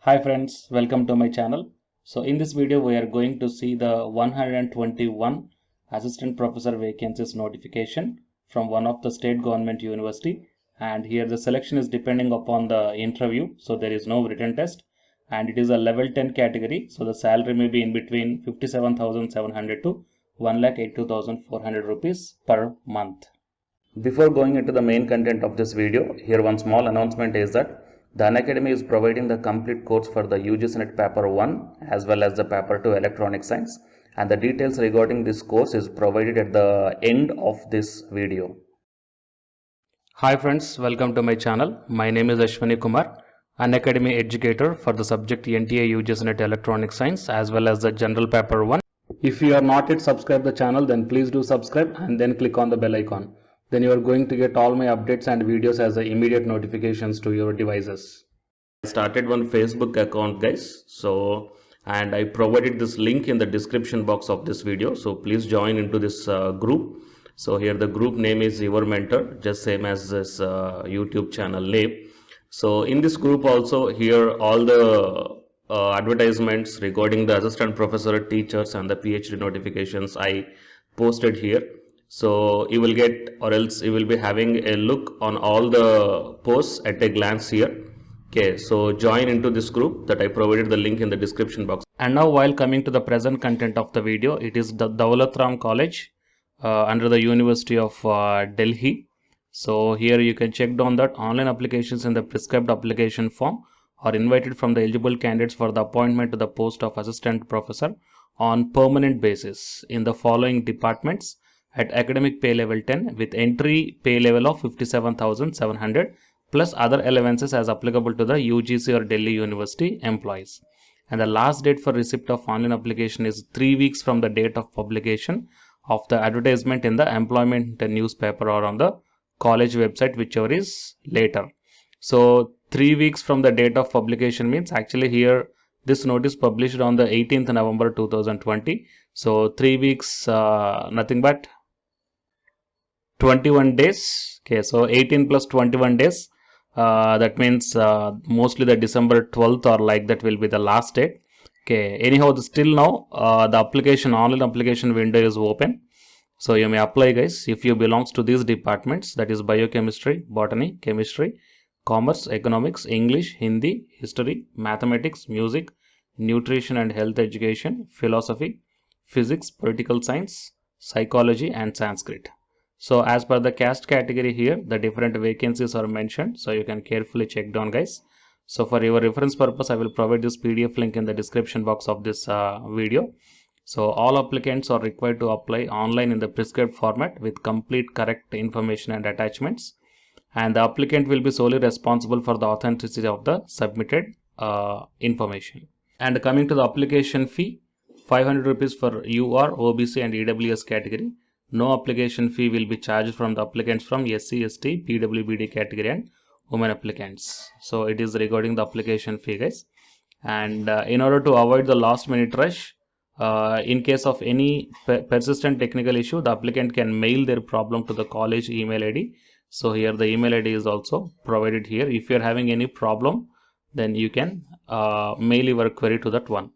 Hi friends, welcome to my channel. So in this video we are going to see the 121 assistant professor vacancies notification from one of the state government university, and here the selection is depending upon the interview, so there is no written test, and it is a level 10 category, so the salary may be in between 57,700 to 1,82,400 rupees per month. Before going into the main content of this video, here one small announcement is that the Unacademy is providing the complete course for the UGC NET Paper 1 as well as the Paper 2 Electronic Science, and the details regarding this course is provided at the end of this video. Hi friends, welcome to my channel. My name is Ashwani Kumar, Unacademy educator for the subject NTA UGC NET Electronic Science as well as the General Paper 1. If you are not yet subscribed the channel, then please do subscribe and then click on the bell icon. Then you are going to get all my updates and videos as the immediate notifications to your devices. I started one Facebook account, guys, and I provided this link in the description box of this video, so please join into this group. So here the group name is Your Mentor, just same as this YouTube channel name. So in this group also, here all the advertisements regarding the assistant professor, teachers and the PhD notifications I posted here. So you will get, or else you will be having a look on all the posts at a glance here. Okay, so join into this group that I provided the link in the description box. And now while coming to the present content of the video, it is the Dawlat Ram College under the University of Delhi. So here you can check down that online applications in the prescribed application form are invited from the eligible candidates for the appointment to the post of assistant professor on permanent basis in the following departments at academic pay level 10 with entry pay level of 57,700 plus other allowances as applicable to the UGC or Delhi University employees. And the last date for receipt of online application is 3 weeks from the date of publication of the advertisement in the employment newspaper or on the college website, whichever is later. So 3 weeks from the date of publication means actually here this notice published on the 18th November 2020. So 3 weeks, nothing but 21 days. Okay, so 18 plus 21 days. That means mostly the December 12th or like that will be the last date. Okay, anyhow, still now the online application window is open. So you may apply, guys, if you belongs to these departments, that is biochemistry, botany, chemistry, commerce, economics, English, Hindi, history, mathematics, music, nutrition and health education, philosophy, physics, political science, psychology and Sanskrit. So as per the caste category here, the different vacancies are mentioned. So you can carefully check down, guys. So for your reference purpose, I will provide this PDF link in the description box of this video. So all applicants are required to apply online in the prescribed format with complete correct information and attachments. And the applicant will be solely responsible for the authenticity of the submitted information. And coming to the application fee, 500 rupees for UR, OBC and EWS category. No application fee will be charged from the applicants from SC, ST, PWBD category and women applicants. So it is regarding the application fee, guys. And in order to avoid the last minute rush, in case of any persistent technical issue, the applicant can mail their problem to the college email ID. So here the email ID is also provided here. If you are having any problem, then you can mail your query to that one.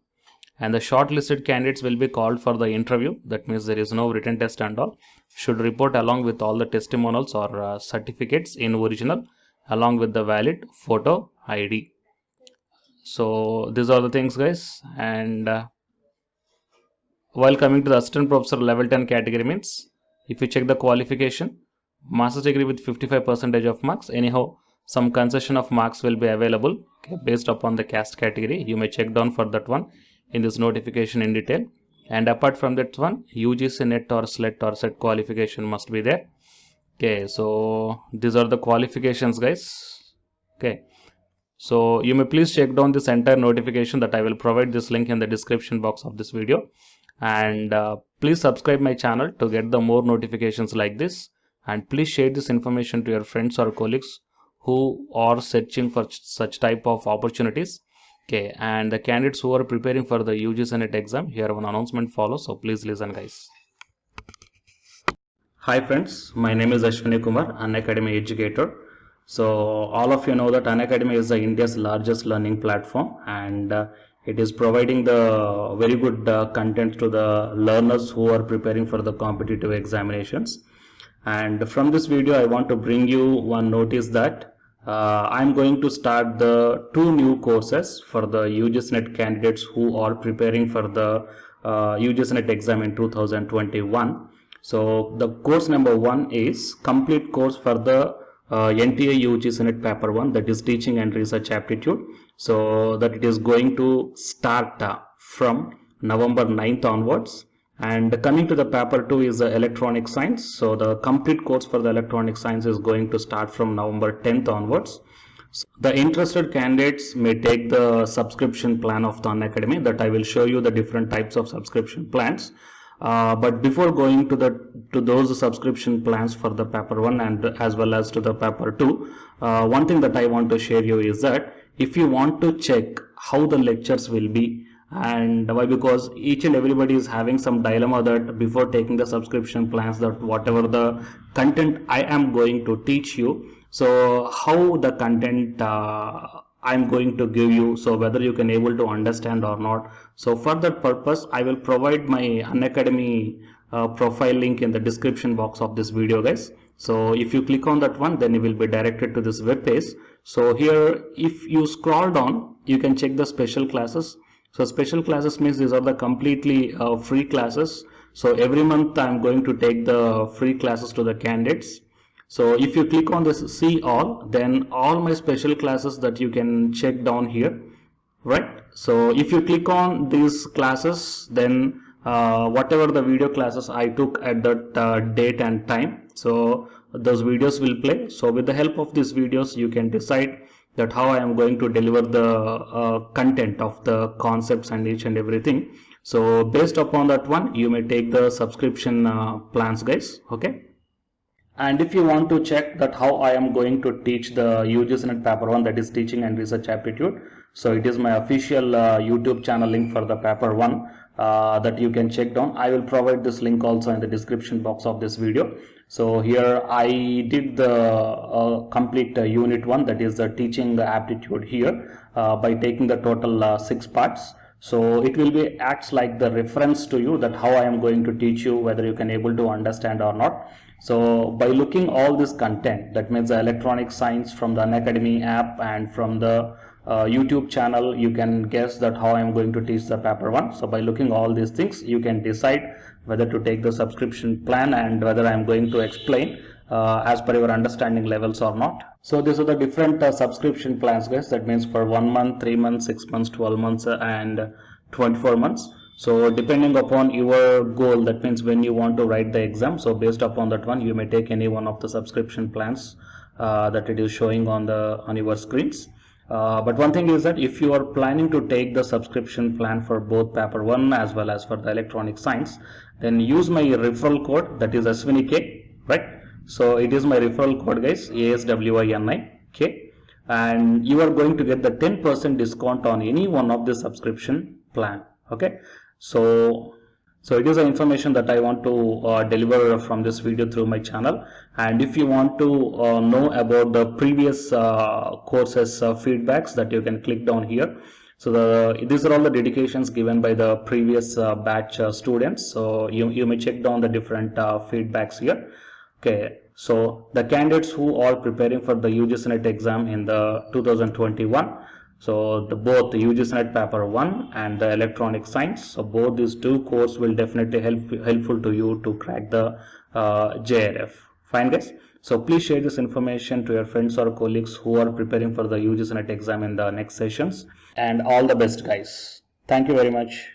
And the shortlisted candidates will be called for the interview. That means there is no written test and all. Should report along with all the testimonials or certificates in original along with the valid photo ID. So these are the things, guys. And while coming to the assistant professor level 10 category means, if you check the qualification, master's degree with 55% of marks. Anyhow, some concession of marks will be available, okay, based upon the caste category. You may check down for that one in this notification in detail. And apart from that one, UGC NET or SLET or SET qualification must be there. Okay, so these are the qualifications, guys. Okay, so you may please check down this entire notification that I will provide this link in the description box of this video. And please subscribe my channel to get the more notifications like this. And please share this information to your friends or colleagues who are searching for such type of opportunities. Okay, and the candidates who are preparing for the UGC NET exam, here one announcement follows, so please listen, guys. Hi friends, my name is Ashwani Kumar, Unacademy educator. So all of you know that Unacademy is the India's largest learning platform, and it is providing the very good content to the learners who are preparing for the competitive examinations. And from this video, I want to bring you one notice that I'm going to start the 2 new courses for the UGC-NET candidates who are preparing for the UGC-NET exam in 2021. So the course number 1 is complete course for the NTA UGC-NET paper 1, that is teaching and research aptitude. So that it is going to start from November 9th onwards. And coming to the paper 2 is the electronic science. So the complete course for the electronic science is going to start from November 10th onwards. So the interested candidates may take the subscription plan of the Unacademy, that I will show you the different types of subscription plans. But before going to those subscription plans for the paper 1 and as well as to the paper 2, one thing that I want to share you is that if you want to check how the lectures will be, and why, because each and everybody is having some dilemma that before taking the subscription plans, that whatever the content I am going to teach you, so how the content I'm going to give you, so whether you can able to understand or not. So for that purpose, I will provide my Unacademy profile link in the description box of this video, guys. So if you click on that one, then you will be directed to this web page. So here, if you scroll down, you can check the special classes. So special classes means these are the completely free classes. So every month I'm going to take the free classes to the candidates. So if you click on this see all, then all my special classes that you can check down here, right? So if you click on these classes, then whatever the video classes I took at that date and time, so those videos will play. So with the help of these videos, you can decide that how I am going to deliver the content of the concepts and each and everything. So based upon that one, you may take the subscription plans, guys. Okay. And if you want to check that how I am going to teach the UGC-NET paper 1, that is teaching and research aptitude, so it is my official YouTube channel link for the paper 1 that you can check down. I will provide this link also in the description box of this video. So here I did the complete unit 1, that is the teaching aptitude here by taking the total 6 parts. So it will be acts like the reference to you that how I am going to teach you, whether you can able to understand or not. So by looking all this content, that means the electronic science from the Unacademy app and from the YouTube channel, you can guess that how I am going to teach the paper 1. So by looking all these things, you can decide whether to take the subscription plan and whether I am going to explain as per your understanding levels or not. So these are the different subscription plans, guys. That means for 1 month, 3 months, 6 months, 12 months and 24 months. So depending upon your goal, that means when you want to write the exam, so based upon that one, you may take any one of the subscription plans that it is showing on your screens. But one thing is that if you are planning to take the subscription plan for both paper 1 as well as for the electronic science, then use my referral code, that is ASWINIK, right? So it is my referral code, guys, ASWINIK, and you are going to get the 10% discount on any one of the subscription plan. Okay, so it is the information that I want to deliver from this video through my channel. And if you want to know about the previous courses feedbacks, that you can click down here. So these are all the dedications given by the previous batch students. So you may check down the different feedbacks here. Okay, so the candidates who are preparing for the UGC-NET exam in the 2021, so both the UGC-NET paper 1 and the electronic science, so both these 2 courses will definitely helpful to you to crack the JRF. Fine, guys. So please share this information to your friends or colleagues who are preparing for the UGC-NET exam in the next sessions. And all the best, guys. Thank you very much.